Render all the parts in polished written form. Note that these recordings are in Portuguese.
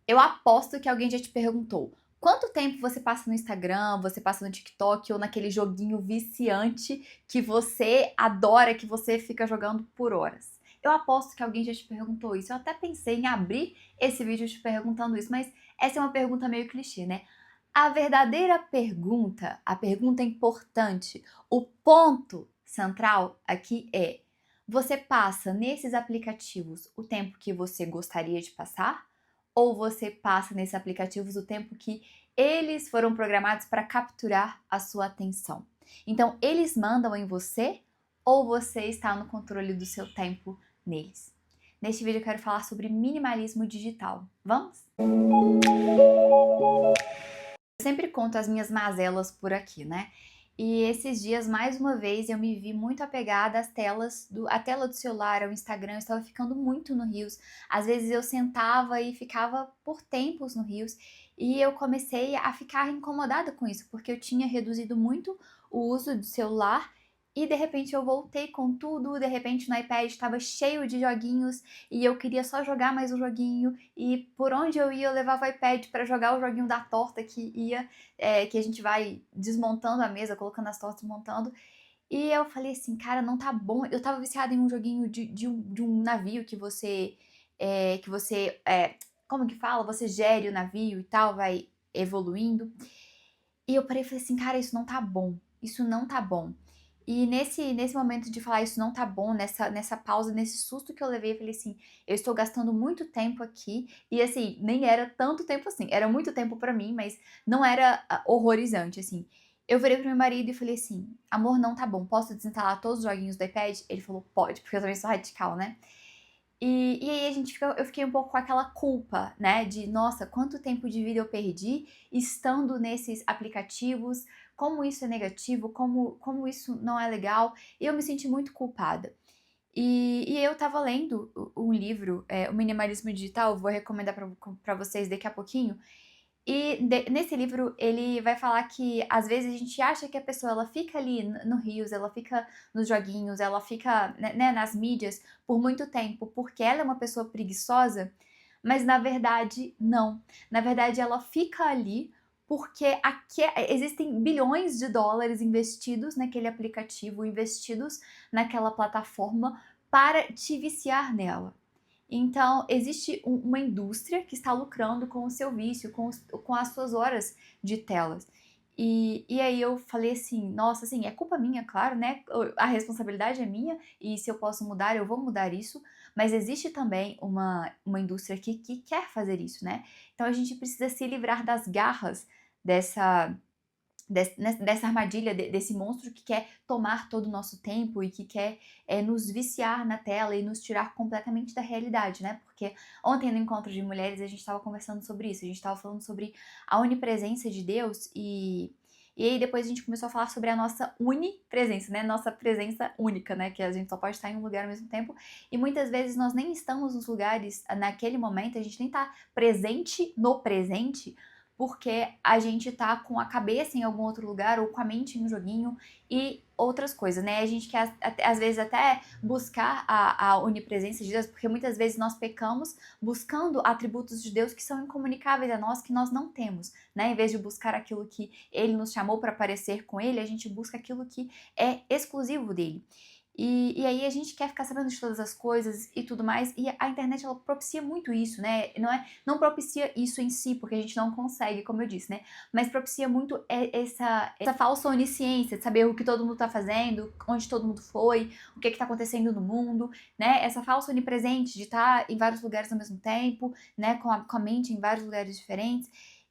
Eu aposto que alguém já te perguntou quanto tempo você passa no Instagram, você passa no TikTok ou naquele joguinho viciante que você adora, que você fica jogando por horas. Eu aposto que alguém já te perguntou isso. Eu até pensei em abrir esse vídeo te perguntando isso, mas essa é uma pergunta meio clichê, né? A verdadeira pergunta, a pergunta importante, o ponto central aqui é: você passa nesses aplicativos o tempo que você gostaria de passar? Ou você passa nesses aplicativos o tempo que eles foram programados para capturar a sua atenção? Então, eles mandam em você ou você está no controle do seu tempo neles? Neste vídeo eu quero falar sobre minimalismo digital. Vamos? Eu sempre conto as minhas mazelas por aqui, né? E esses dias, mais uma vez, eu me vi muito apegada às telas, a tela do celular, ao Instagram, eu estava ficando muito no Reels. Às vezes eu sentava e ficava por tempos no Reels, e eu comecei a ficar incomodada com isso, porque eu tinha reduzido muito o uso do celular, e de repente eu voltei com tudo, de repente no iPad estava cheio de joguinhos, e eu queria só jogar mais um joguinho, e por onde eu ia eu levava o iPad para jogar o joguinho da torta que a gente vai desmontando a mesa, colocando as tortas e montando. E eu falei assim, cara, não tá bom. Eu tava viciada em um joguinho de um navio que você, como que fala? Você gere o navio e tal, vai evoluindo. E eu parei e falei assim, cara, isso não tá bom. Isso não tá bom. E nesse momento de falar isso não tá bom, nessa pausa, nesse susto que eu levei, eu falei assim, eu estou gastando muito tempo aqui, e assim, nem era tanto tempo assim, era muito tempo pra mim, mas não era horrorizante, assim. Eu virei pro meu marido e falei assim, amor, não tá bom, posso desinstalar todos os joguinhos do iPad? Ele falou, pode, porque eu também sou radical, né? E aí eu fiquei um pouco com aquela culpa, né? De, nossa, quanto tempo de vida eu perdi estando nesses aplicativos, como isso é negativo, como isso não é legal. E eu me senti muito culpada. E eu tava lendo um livro, O Minimalismo Digital, vou recomendar pra vocês daqui a pouquinho. E nesse livro ele vai falar que às vezes a gente acha que a pessoa ela fica ali no Reels, ela fica nos joguinhos, ela fica né, nas mídias por muito tempo porque ela é uma pessoa preguiçosa, mas na verdade não. Na verdade ela fica ali porque existem bilhões de dólares investidos naquele aplicativo, investidos naquela plataforma para te viciar nela. Então, existe uma indústria que está lucrando com o seu vício, com as suas horas de telas. E aí eu falei assim, nossa, assim, é culpa minha, claro, né? A responsabilidade é minha, e se eu posso mudar, eu vou mudar isso. Mas existe também uma indústria que quer fazer isso, né? Então a gente precisa se livrar das garras dessa dessa armadilha, desse monstro que quer tomar todo o nosso tempo e que quer nos viciar na tela e nos tirar completamente da realidade, né? Porque ontem no encontro de mulheres a gente estava conversando sobre isso, a gente estava falando sobre a onipresença de Deus e aí depois a gente começou a falar sobre a nossa unipresença, né? Nossa presença única, né? Que a gente só pode estar em um lugar ao mesmo tempo. E muitas vezes nós nem estamos nos lugares naquele momento, a gente nem está presente no presente, porque a gente tá com a cabeça em algum outro lugar ou com a mente em um joguinho e outras coisas, né? A gente quer, às vezes, até buscar a onipresença de Deus, porque muitas vezes nós pecamos buscando atributos de Deus que são incomunicáveis a nós, que nós não temos, né? Em vez de buscar aquilo que Ele nos chamou para parecer com Ele, a gente busca aquilo que é exclusivo dele. E aí a gente quer ficar sabendo de todas as coisas e tudo mais, e a internet ela propicia muito isso, né? Não propicia isso em si, porque a gente não consegue, como eu disse, né? Mas propicia muito essa falsa onisciência, de saber o que todo mundo tá fazendo, onde todo mundo foi, o que tá acontecendo no mundo, né? Essa falsa onipresente de estar em vários lugares ao mesmo tempo, né? Com a mente em vários lugares diferentes.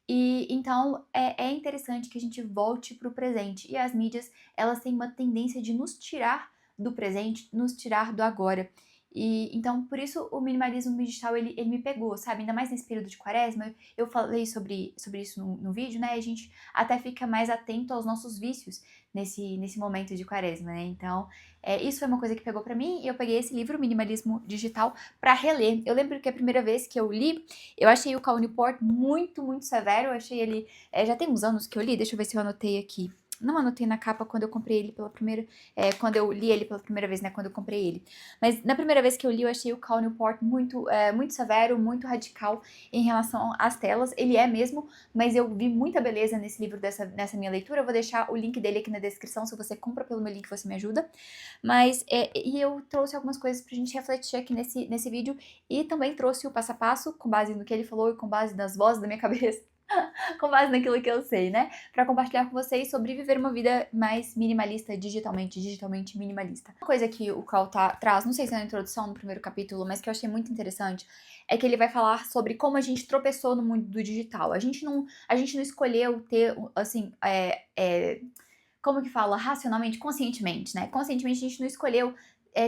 E então é interessante que a gente volte para o presente. E as mídias, elas têm uma tendência de nos tirar do presente, nos tirar do agora. E então, por isso, o minimalismo digital ele me pegou, sabe? Ainda mais nesse período de quaresma, eu falei sobre isso no vídeo, né? A gente até fica mais atento aos nossos vícios nesse momento de quaresma, né? Então, isso foi uma coisa que pegou pra mim, e eu peguei esse livro, Minimalismo Digital, pra reler. Eu lembro que a primeira vez que eu li, eu achei o Cal Newport muito, muito severo, eu achei ele... já tem uns anos que eu li, deixa eu ver se eu anotei aqui. não anotei na capa quando eu comprei ele pela primeira... quando eu li ele pela primeira vez, né? Quando eu comprei ele. Mas na primeira vez que eu li, eu achei o Cal Newport muito severo, muito radical em relação às telas. Ele é mesmo, mas eu vi muita beleza nesse livro, nessa minha leitura. Eu vou deixar o link dele aqui na descrição. Se você compra pelo meu link, você me ajuda. Mas, e eu trouxe algumas coisas pra gente refletir aqui nesse vídeo. E também trouxe o passo a passo, com base no que ele falou e com base nas vozes da minha cabeça. Com base naquilo que eu sei, né? Pra compartilhar com vocês sobre viver uma vida mais minimalista, digitalmente minimalista. Uma coisa que o Cal traz, não sei se é na introdução, no primeiro capítulo, mas que eu achei muito interessante, é que ele vai falar sobre como a gente tropeçou no mundo do digital. A gente não escolheu ter, assim, como que fala? Racionalmente, conscientemente, né? Conscientemente a gente não escolheu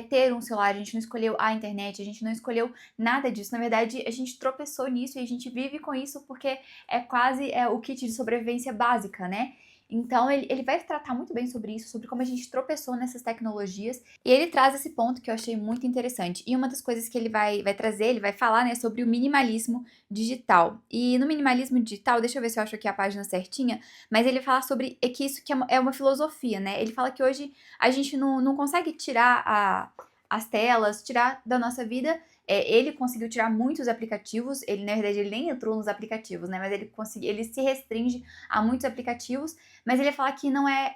ter um celular, a gente não escolheu a internet, a gente não escolheu nada disso. Na verdade, a gente tropeçou nisso e a gente vive com isso porque é quase o kit de sobrevivência básica, né? Então, ele vai tratar muito bem sobre isso, sobre como a gente tropeçou nessas tecnologias. E ele traz esse ponto que eu achei muito interessante. E uma das coisas que ele vai trazer, ele vai falar, né, sobre o minimalismo digital. E no minimalismo digital, deixa eu ver se eu acho aqui a página certinha, mas ele fala sobre que isso que é uma filosofia, né? Ele fala que hoje a gente não consegue tirar as telas, tirar da nossa vida. Ele conseguiu tirar muitos aplicativos, ele, na verdade, ele nem entrou nos aplicativos, né? Mas ele se restringe a muitos aplicativos, mas ele fala que não é.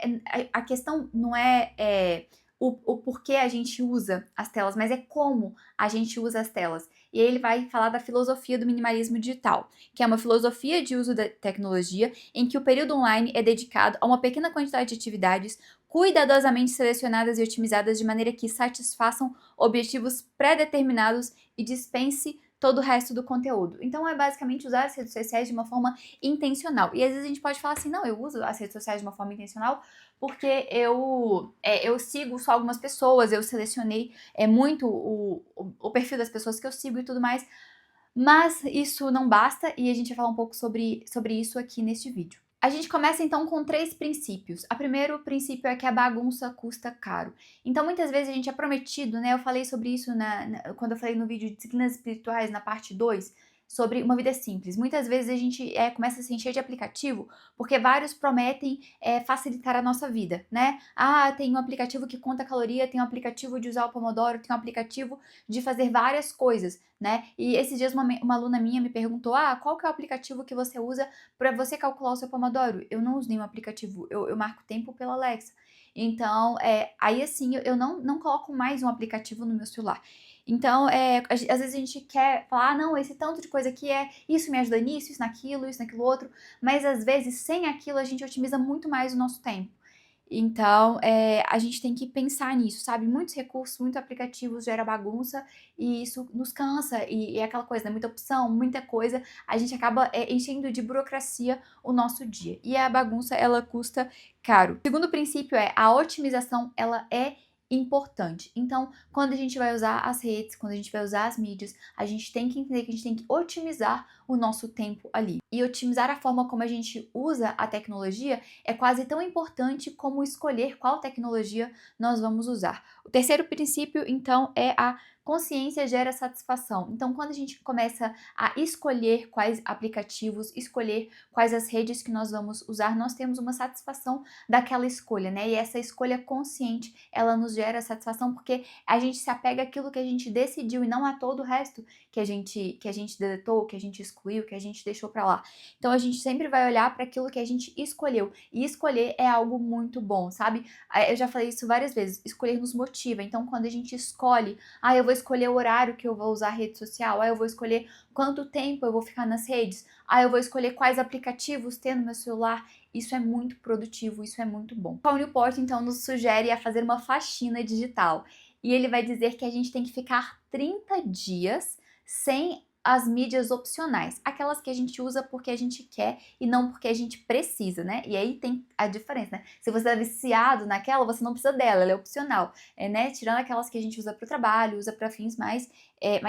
A questão não é o porquê a gente usa as telas, mas é como a gente usa as telas. E aí ele vai falar da filosofia do minimalismo digital, que é uma filosofia de uso da tecnologia em que o período online é dedicado a uma pequena quantidade de atividades cuidadosamente selecionadas e otimizadas de maneira que satisfaçam objetivos pré-determinados e dispense todo o resto do conteúdo. Então é basicamente usar as redes sociais de uma forma intencional. E às vezes a gente pode falar assim, não, eu uso as redes sociais de uma forma intencional porque eu sigo só algumas pessoas, eu selecionei muito o perfil das pessoas que eu sigo e tudo mais. Mas isso não basta e a gente vai falar um pouco sobre isso aqui neste vídeo. A gente começa então com 3 princípios. O primeiro princípio é que a bagunça custa caro. Então muitas vezes a gente é prometido, né? Eu falei sobre isso quando eu falei no vídeo de disciplinas espirituais, na parte 2, sobre uma vida simples. Muitas vezes a gente começa a se encher de aplicativo porque vários prometem facilitar a nossa vida, né? Ah, tem um aplicativo que conta caloria, tem um aplicativo de usar o Pomodoro, tem um aplicativo de fazer várias coisas, né? E esses dias uma aluna minha me perguntou, qual que é o aplicativo que você usa para você calcular o seu Pomodoro? Eu não uso nenhum aplicativo, eu marco tempo pela Alexa. Então, aí assim, eu não coloco mais um aplicativo no meu celular. Então, às vezes a gente quer falar, não, esse tanto de coisa aqui isso me ajuda nisso, isso naquilo outro, mas às vezes sem aquilo a gente otimiza muito mais o nosso tempo. Então, a gente tem que pensar nisso, sabe? Muitos recursos, muitos aplicativos gera bagunça e isso nos cansa. E é aquela coisa, né? Muita opção, muita coisa, a gente acaba enchendo de burocracia o nosso dia. E a bagunça, ela custa caro. O segundo princípio a otimização, ela é importante. Então, quando a gente vai usar as redes, quando a gente vai usar as mídias, a gente tem que entender que a gente tem que otimizar o nosso tempo ali. E otimizar a forma como a gente usa a tecnologia é quase tão importante como escolher qual tecnologia nós vamos usar. O terceiro princípio, então, é a consciência gera satisfação. Então, quando a gente começa a escolher quais aplicativos, escolher quais as redes que nós vamos usar, nós temos uma satisfação daquela escolha, né? E essa escolha consciente, ela nos gera satisfação porque a gente se apega àquilo que a gente decidiu e não a todo o resto que a gente deletou, que a gente excluiu, que a gente deixou pra lá. Então, a gente sempre vai olhar para aquilo que a gente escolheu. E escolher é algo muito bom, sabe? Eu já falei isso várias vezes. Escolher nos motiva. Então, quando a gente escolhe, eu vou escolher o horário que eu vou usar a rede social, eu vou escolher quanto tempo eu vou ficar nas redes, eu vou escolher quais aplicativos ter no meu celular. Isso é muito produtivo, isso é muito bom. O Cal Newport, então, nos sugere a fazer uma faxina digital. E ele vai dizer que a gente tem que ficar 30 dias sem as mídias opcionais, aquelas que a gente usa porque a gente quer e não porque a gente precisa, né? E aí tem a diferença, né? Se você tá viciado naquela, você não precisa dela, ela é opcional, né? Tirando aquelas que a gente usa para o trabalho, usa para fins mais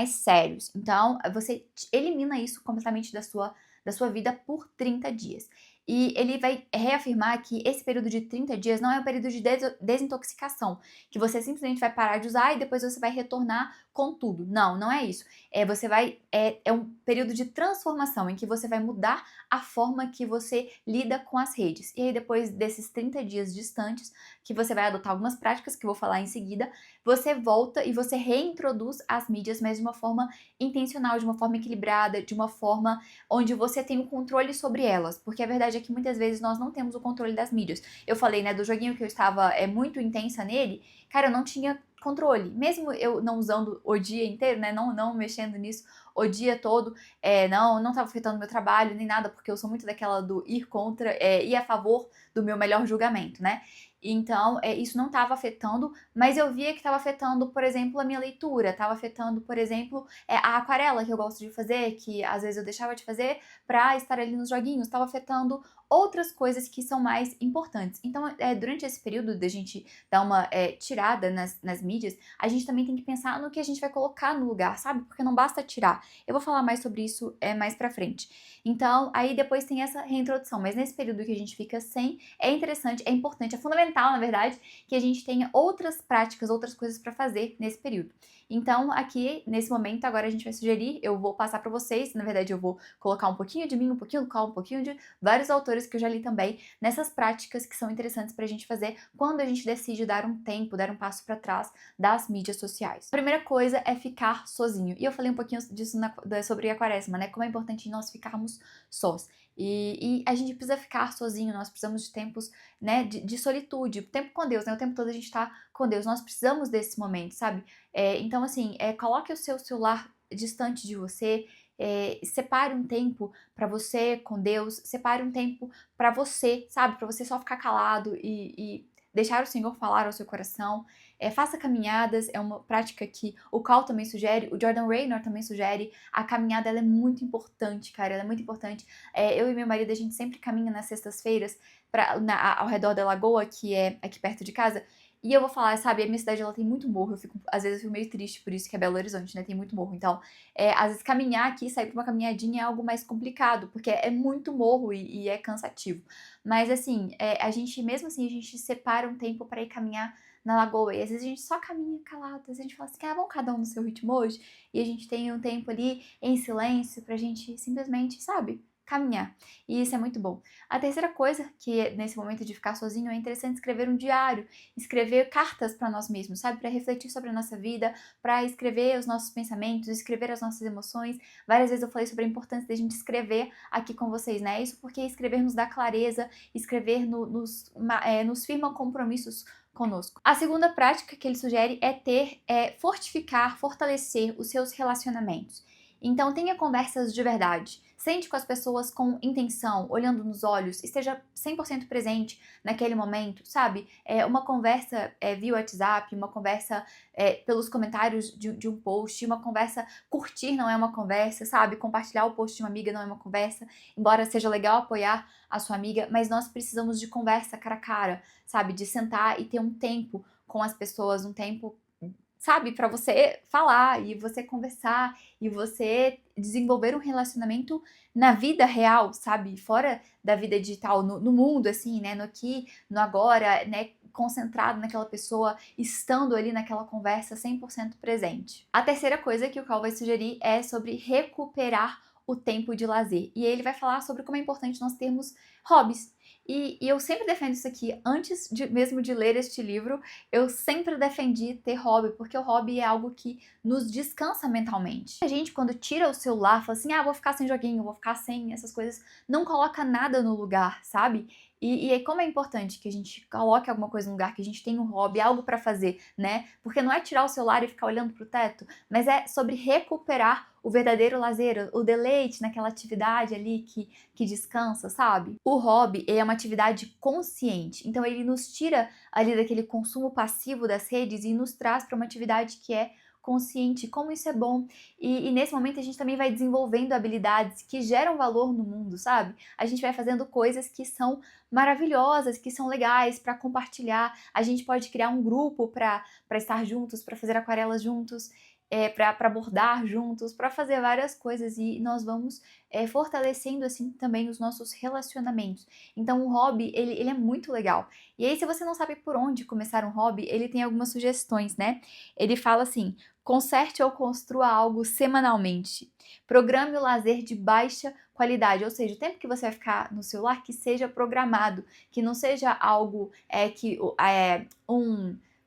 sérios. Então, você elimina isso completamente da sua vida por 30 dias. E ele vai reafirmar que esse período de 30 dias não é um período de desintoxicação, que você simplesmente vai parar de usar e depois você vai retornar com tudo. Não, não é isso. É um período de transformação em que você vai mudar a forma que você lida com as redes. E aí, depois desses 30 dias distantes, que você vai adotar algumas práticas que eu vou falar em seguida, você volta e você reintroduz as mídias, mas de uma forma intencional, de uma forma equilibrada, de uma forma onde você tem o controle sobre elas. Porque a verdade é que muitas vezes nós não temos o controle das mídias. Eu falei, né, do joguinho que eu estava muito intensa nele, cara, eu não tinha controle. Mesmo eu não usando o dia inteiro, né, não mexendo nisso o dia todo, não estava afetando meu trabalho nem nada, porque eu sou muito daquela do ir contra, ir a favor do meu melhor julgamento, né? Então, isso não estava afetando, mas eu via que estava afetando, por exemplo, a minha leitura, estava afetando, por exemplo, a aquarela que eu gosto de fazer, que às vezes eu deixava de fazer para estar ali nos joguinhos, estava afetando outras coisas que são mais importantes. Então, durante esse período da gente dar uma tirada nas mídias, a gente também tem que pensar no que a gente vai colocar no lugar, sabe? Porque não basta tirar. Eu vou falar mais sobre isso mais pra frente. Então, aí depois tem essa reintrodução, mas nesse período que a gente fica sem, é interessante, é importante, é fundamental, na verdade, que a gente tenha outras práticas, outras coisas pra fazer nesse período. Então, aqui, nesse momento, agora a gente vai sugerir, eu vou passar pra vocês, na verdade eu vou colocar um pouquinho de mim, um pouquinho do Cal, um pouquinho de vários autores que eu já li também, nessas práticas que são interessantes pra gente fazer quando a gente decide dar um tempo, dar um passo pra trás das mídias sociais. A primeira coisa é ficar sozinho. E eu falei um pouquinho disso sobre a quaresma, né? Como é importante nós ficarmos sós. E a gente precisa ficar sozinho, nós precisamos de tempos, né, de solitude, tempo com Deus, né? O tempo todo a gente tá com Deus, nós precisamos desse momento, sabe? Então, assim, coloque o seu celular distante de você, separe um tempo pra você com Deus, separe um tempo pra você, sabe? Pra você só ficar calado e deixar o Senhor falar ao seu coração. Faça caminhadas, é uma prática que o Cal também sugere, o Jordan Raynor também sugere. A caminhada, ela é muito importante, cara, ela é muito importante. Eu e meu marido, a gente sempre caminha nas sextas-feiras ao redor da lagoa, que é aqui perto de casa. E eu vou falar, sabe, a minha cidade, ela tem muito morro, às vezes eu fico meio triste por isso, que é Belo Horizonte, né, tem muito morro. Então, às vezes caminhar aqui, sair pra uma caminhadinha é algo mais complicado, porque é muito morro e é cansativo. Mas, assim, a gente, mesmo assim, a gente separa um tempo pra ir caminhar na lagoa. E às vezes a gente só caminha calado, às vezes a gente fala assim, vamos cada um no seu ritmo hoje. E a gente tem um tempo ali em silêncio pra gente simplesmente, sabe, caminhar. E isso é muito bom. A terceira coisa, que nesse momento de ficar sozinho, é interessante escrever um diário, escrever cartas para nós mesmos, sabe, para refletir sobre a nossa vida, para escrever os nossos pensamentos, escrever as nossas emoções. Várias vezes eu falei sobre a importância da gente escrever aqui com vocês, né? Isso porque escrever nos dá clareza, escrever nos firma compromissos conosco. A segunda prática que ele sugere é fortificar, fortalecer os seus relacionamentos. Então tenha conversas de verdade. Sente com as pessoas com intenção, olhando nos olhos, esteja 100% presente naquele momento, sabe? Uma conversa via WhatsApp, uma conversa pelos comentários de um post, uma conversa, curtir não é uma conversa, sabe? Compartilhar o post de uma amiga não é uma conversa, embora seja legal apoiar a sua amiga, mas nós precisamos de conversa cara a cara, sabe? De sentar e ter um tempo com as pessoas, um tempo, sabe, pra você falar e você conversar e você desenvolver um relacionamento na vida real, sabe, fora da vida digital, no mundo, assim, né, no aqui, no agora, né, concentrado naquela pessoa, estando ali naquela conversa 100% presente. A terceira coisa que o Cal vai sugerir é sobre recuperar o tempo de lazer. E ele vai falar sobre como é importante nós termos hobbies. E eu sempre defendo isso aqui, antes mesmo de ler este livro, eu sempre defendi ter hobby, porque o hobby é algo que nos descansa mentalmente. A gente, quando tira o celular, fala assim, vou ficar sem joguinho, vou ficar sem essas coisas, não coloca nada no lugar, sabe? E como é importante que a gente coloque alguma coisa no lugar, que a gente tenha um hobby, algo pra fazer, né? Porque não é tirar o celular e ficar olhando pro teto, mas é sobre recuperar o verdadeiro lazer, o deleite naquela atividade ali que descansa, sabe? O hobby é uma atividade consciente, então ele nos tira ali daquele consumo passivo das redes e nos traz para uma atividade que é consciente, como isso é bom. E nesse momento a gente também vai desenvolvendo habilidades que geram valor no mundo, sabe? A gente vai fazendo coisas que são maravilhosas, que são legais para compartilhar. A gente pode criar um grupo para estar juntos, para fazer aquarelas juntos. para bordar juntos, para fazer várias coisas e nós vamos fortalecendo assim também os nossos relacionamentos. Então o hobby, ele é muito legal. E aí se você não sabe por onde começar um hobby, ele tem algumas sugestões, né? Ele fala assim: conserte ou construa algo semanalmente. Programe o lazer de baixa qualidade, ou seja, o tempo que você vai ficar no celular que seja programado, que não seja algo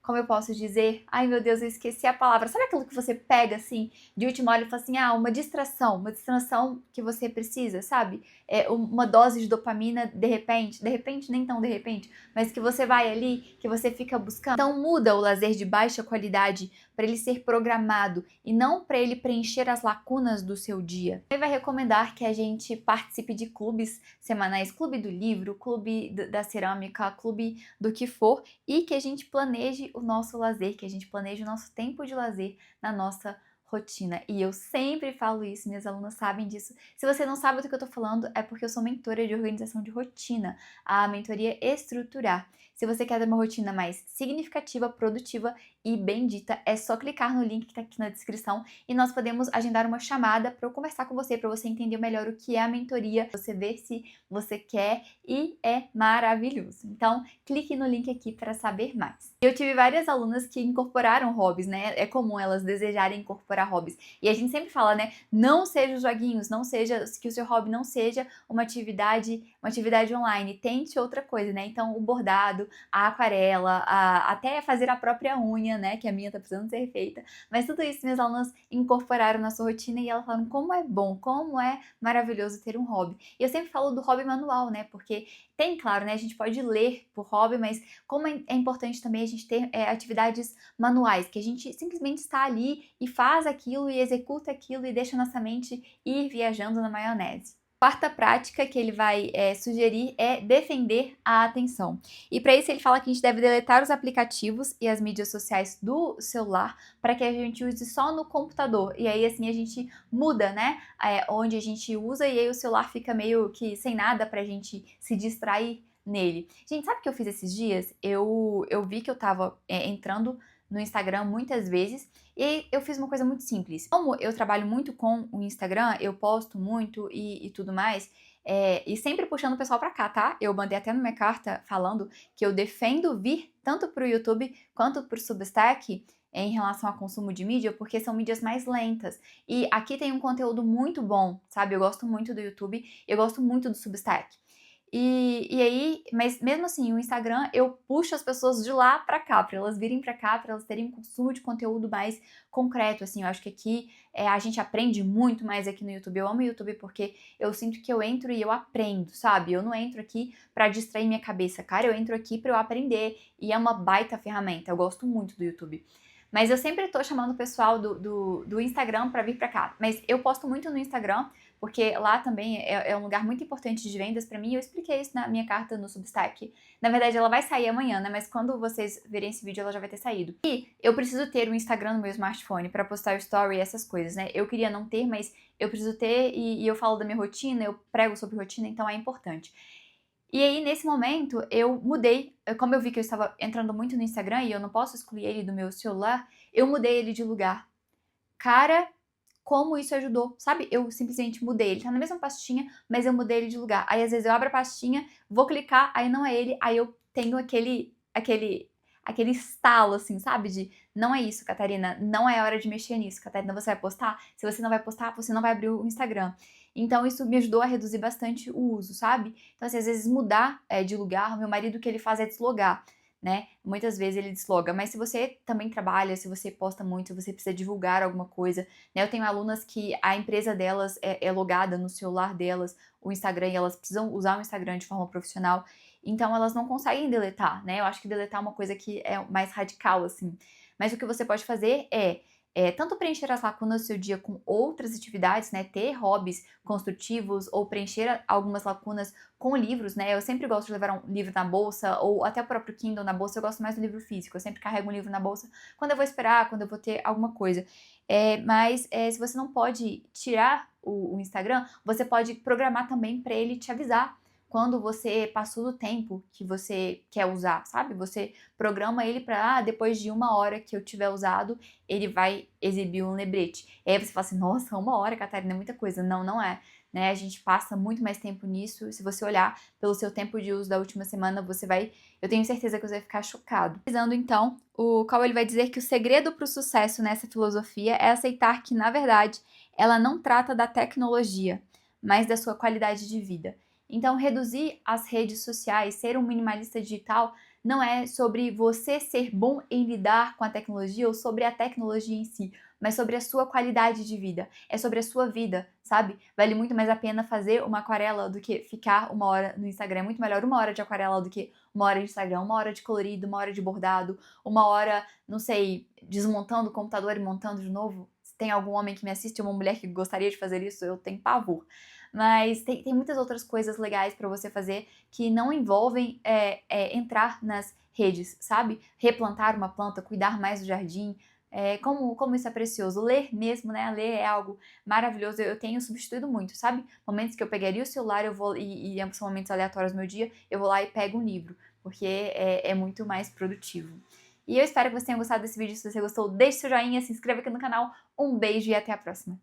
como eu posso dizer? Ai meu Deus, eu esqueci a palavra. Sabe aquilo que você pega assim, de última hora e fala assim, uma distração que você precisa, sabe? Uma dose de dopamina de repente, nem tão de repente, mas que você vai ali, que você fica buscando. Então muda o lazer de baixa qualidade para ele ser programado e não para ele preencher as lacunas do seu dia. Ele vai recomendar que a gente participe de clubes semanais, clube do livro, clube da cerâmica, clube do que for, e que a gente planeje o nosso lazer, que a gente planeje o nosso tempo de lazer na nossa rotina. E eu sempre falo isso, minhas alunas sabem disso. Se você não sabe do que eu tô falando, é porque eu sou mentora de organização de rotina, a mentoria Estruturar. Se você quer ter uma rotina mais significativa, produtiva e bendita, é só clicar no link que tá aqui na descrição e nós podemos agendar uma chamada para eu conversar com você, para você entender melhor o que é a mentoria, você ver se você quer e é maravilhoso. Então, clique no link aqui para saber mais. Eu tive várias alunas que incorporaram hobbies, né? É comum elas desejarem incorporar hobbies. E a gente sempre fala, né? Não seja os joguinhos, não seja que o seu hobby não seja uma atividade online. Tente outra coisa, né? Então, o bordado, a aquarela, até fazer a própria unha, né? Que a minha tá precisando ser feita. Mas tudo isso minhas alunas incorporaram na sua rotina e elas falaram como é bom, como é maravilhoso ter um hobby. E eu sempre falo do hobby manual, né? Porque tem, claro, né? A gente pode ler por hobby, mas como é importante também a gente ter atividades manuais, que a gente simplesmente está ali e faz aquilo e executa aquilo e deixa nossa mente ir viajando na maionese. Quarta prática que ele vai sugerir é defender a atenção. E para isso ele fala que a gente deve deletar os aplicativos e as mídias sociais do celular para que a gente use só no computador. E aí assim a gente muda, né? Onde a gente usa e aí o celular fica meio que sem nada pra gente se distrair nele. Gente, sabe o que eu fiz esses dias? Eu vi que eu tava entrando no Instagram muitas vezes e eu fiz uma coisa muito simples. Como eu trabalho muito com o Instagram, eu posto muito e tudo mais, e sempre puxando o pessoal pra cá, tá? Eu mandei até na minha carta falando que eu defendo vir tanto pro YouTube quanto pro Substack em relação ao consumo de mídia, porque são mídias mais lentas. E aqui tem um conteúdo muito bom, sabe? Eu gosto muito do YouTube, eu gosto muito do Substack. E aí, mas mesmo assim, o Instagram eu puxo as pessoas de lá pra cá, pra elas virem pra cá, pra elas terem um consumo de conteúdo mais concreto, assim. Eu acho que aqui a gente aprende muito mais aqui no YouTube. Eu amo o YouTube porque eu sinto que eu entro e eu aprendo, sabe? Eu não entro aqui pra distrair minha cabeça, cara. Eu entro aqui pra eu aprender e é uma baita ferramenta. Eu gosto muito do YouTube. Mas eu sempre tô chamando o pessoal do Instagram pra vir pra cá. Mas eu posto muito no Instagram, porque lá também é um lugar muito importante de vendas pra mim. Eu expliquei isso na minha carta no Substack. Na verdade, ela vai sair amanhã, né? Mas quando vocês verem esse vídeo, ela já vai ter saído. E eu preciso ter um Instagram no meu smartphone pra postar o story e essas coisas, né? Eu queria não ter, mas eu preciso ter e eu falo da minha rotina, eu prego sobre rotina, então é importante. E aí, nesse momento, eu mudei. Como eu vi que eu estava entrando muito no Instagram e eu não posso excluir ele do meu celular, eu mudei ele de lugar. Cara, como isso ajudou, sabe? Eu simplesmente mudei. Ele tá na mesma pastinha, mas eu mudei ele de lugar. Aí, às vezes, eu abro a pastinha, vou clicar, aí não é ele, aí eu tenho aquele estalo, assim, sabe? De, não é isso, Catarina, não é hora de mexer nisso, Catarina, você vai postar? Se você não vai postar, você não vai abrir o Instagram. Então, isso me ajudou a reduzir bastante o uso, sabe? Então, assim, às vezes, mudar de lugar, o meu marido o que ele faz é deslogar, né? Muitas vezes ele desloga, mas se você também trabalha, se você posta muito, se você precisa divulgar alguma coisa, né? Eu tenho alunas que a empresa delas é logada no celular delas, o Instagram, e elas precisam usar o Instagram de forma profissional, então elas não conseguem deletar, né? Eu acho que deletar é uma coisa que é mais radical, assim. Mas o que você pode fazer tanto preencher as lacunas do seu dia com outras atividades, né? Ter hobbies construtivos ou preencher algumas lacunas com livros, né? Eu sempre gosto de levar um livro na bolsa ou até o próprio Kindle na bolsa. Eu gosto mais do livro físico. Eu sempre carrego um livro na bolsa quando eu vou esperar, quando eu vou ter alguma coisa. Mas se você não pode tirar o Instagram, você pode programar também para ele te avisar quando você passou do tempo que você quer usar, sabe? Você programa ele para, depois de 1 hora que eu tiver usado, ele vai exibir um lembrete. E aí você fala assim, nossa, 1 hora, Catarina, é muita coisa. Não, não é. Né? A gente passa muito mais tempo nisso. Se você olhar pelo seu tempo de uso da última semana, você vai, eu tenho certeza que você vai ficar chocado. Analisando então, o Cauê ele vai dizer que o segredo para o sucesso nessa filosofia é aceitar que, na verdade, ela não trata da tecnologia, mas da sua qualidade de vida. Então, reduzir as redes sociais, ser um minimalista digital, não é sobre você ser bom em lidar com a tecnologia ou sobre a tecnologia em si, mas sobre a sua qualidade de vida. É sobre a sua vida, sabe? Vale muito mais a pena fazer uma aquarela do que ficar 1 hora no Instagram. É muito melhor 1 hora de aquarela do que 1 hora de Instagram, 1 hora de colorido, 1 hora de bordado, 1 hora, não sei, desmontando o computador e montando de novo. Se tem algum homem que me assiste, uma mulher que gostaria de fazer isso, eu tenho pavor. Mas tem muitas outras coisas legais para você fazer que não envolvem entrar nas redes, sabe? Replantar uma planta, cuidar mais do jardim. Como isso é precioso. Ler mesmo, né? Ler é algo maravilhoso. Eu tenho substituído muito, sabe? Momentos que eu pegaria o celular, eu vou e são momentos aleatórios do meu dia, eu vou lá e pego um livro, porque é muito mais produtivo. E eu espero que você tenha gostado desse vídeo. Se você gostou, deixe seu joinha, se inscreva aqui no canal. Um beijo e até a próxima.